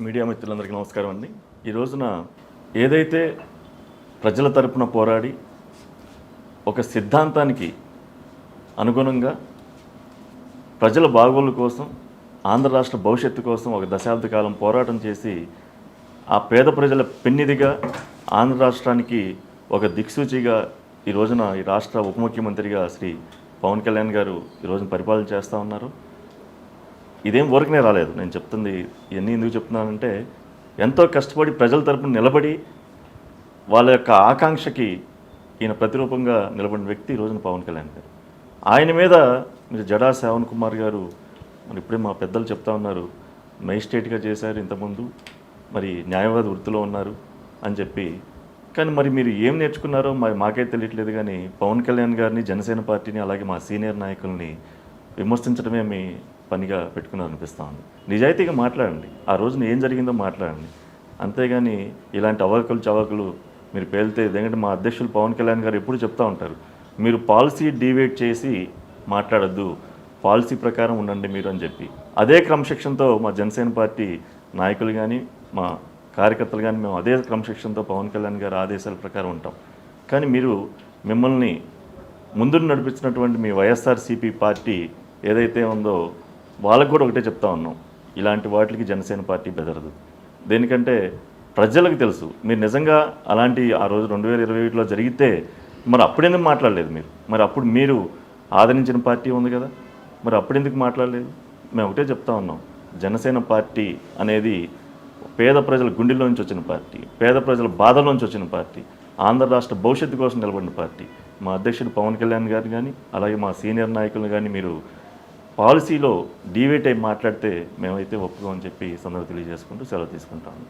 Media మిత్రులందరికీ నమస్కారం అండి. ఈ రోజున ఏదైతే ప్రజల తరపున పోరాడి ఒక సిద్ధాంతానికి అనుగుణంగా ప్రజల బాగోగుల కోసం, ఆంధ్ర రాష్ట్ర భవిష్యత్తు కోసం ఒక దశాబ్ద కాలం పోరాటం చేసి ఆ పేద ప్రజల పెన్నిదిగా ఆంధ్ర రాష్ట్రానికి ఒక దిక్సూచిగా ఈ రోజున ఈ రాష్ట్ర ఉప ముఖ్యమంత్రిగా శ్రీ పవన్ కళ్యాణ్ గారు ఈ రోజున పరిపాలన చేస్తూ ఉన్నారు. ఇదేం ఊరకనే రాలేదు. నేను చెప్తుంది ఇవన్నీ ఎందుకు చెప్తున్నానంటే, ఎంతో కష్టపడి ప్రజల తరపున నిలబడి వాళ్ళ యొక్క ఆకాంక్షకి ఈయన ప్రతిరూపంగా నిలబడిన వ్యక్తి ఈ రోజున పవన్ కళ్యాణ్ గారు. ఆయన మీద మీరు జడా శ్రావణ్ కుమార్ గారు మరి ఇప్పుడే మా పెద్దలు చెప్తా ఉన్నారు, మేజిస్ట్రేట్గా చేశారు ఇంతకుముందు, మరి న్యాయవాద వృత్తిలో ఉన్నారు అని చెప్పి. కానీ మరి మీరు ఏం నేర్చుకున్నారో మాకే తెలియట్లేదు. కానీ పవన్ కళ్యాణ్ గారిని, జనసేన పార్టీని, అలాగే మా సీనియర్ నాయకుల్ని విమర్శించడమే మీ పనిగా పెట్టుకున్నారు అనిపిస్తూ ఉంది. నిజాయితీగా మాట్లాడండి, ఆ రోజున ఏం జరిగిందో మాట్లాడండి. అంతేగాని ఇలాంటి అవాకులు చవాకులు మీరు పేలితే, ఎందుకంటే మా అధ్యక్షులు పవన్ కళ్యాణ్ గారు ఎప్పుడు చెప్తూ ఉంటారు, మీరు పాలసీ డివేట్ చేసి మాట్లాడద్దు, పాలసీ ప్రకారం ఉండండి మీరు అని చెప్పి. అదే క్రమశిక్షణతో మా జనసేన పార్టీ నాయకులు కానీ, మా కార్యకర్తలు కానీ మేము అదే క్రమశిక్షణతో పవన్ కళ్యాణ్ గారి ఆదేశాల ప్రకారం ఉంటాం. కానీ మీరు మిమ్మల్ని ముందు నడిపించినటువంటి మీ వైఎస్ఆర్సీపీ పార్టీ ఏదైతే ఉందో వాళ్ళకు కూడా ఒకటే చెప్తా ఉన్నాం, ఇలాంటి వాటికి జనసేన పార్టీ బెదరదు. దేనికంటే ప్రజలకు తెలుసు మీరు నిజంగా అలాంటి ఆ రోజు 2021లో జరిగితే మరి అప్పుడెందుకు మాట్లాడలేదు మీరు? మరి అప్పుడు మీరు ఆదరించిన పార్టీ ఉంది కదా, మరి అప్పుడెందుకు మాట్లాడలేదు? మేము ఒకటే చెప్తా ఉన్నాం, జనసేన పార్టీ అనేది పేద ప్రజల గుండెల్లోంచి వచ్చిన పార్టీ, పేద ప్రజల బాధలోంచి వచ్చిన పార్టీ, ఆంధ్ర రాష్ట్ర భవిష్యత్తు కోసం నిలబడిన పార్టీ. మా అధ్యక్షుడు పవన్ కళ్యాణ్ గారు కానీ, అలాగే మా సీనియర్ నాయకులు కానీ మీరు పాలసీలో డీవేట్ అయి మాట్లాడితే మేమైతే ఒప్పుకోమని చెప్పి సందర్భం తెలియజేసుకుంటూ సెలవు తీసుకుంటాము.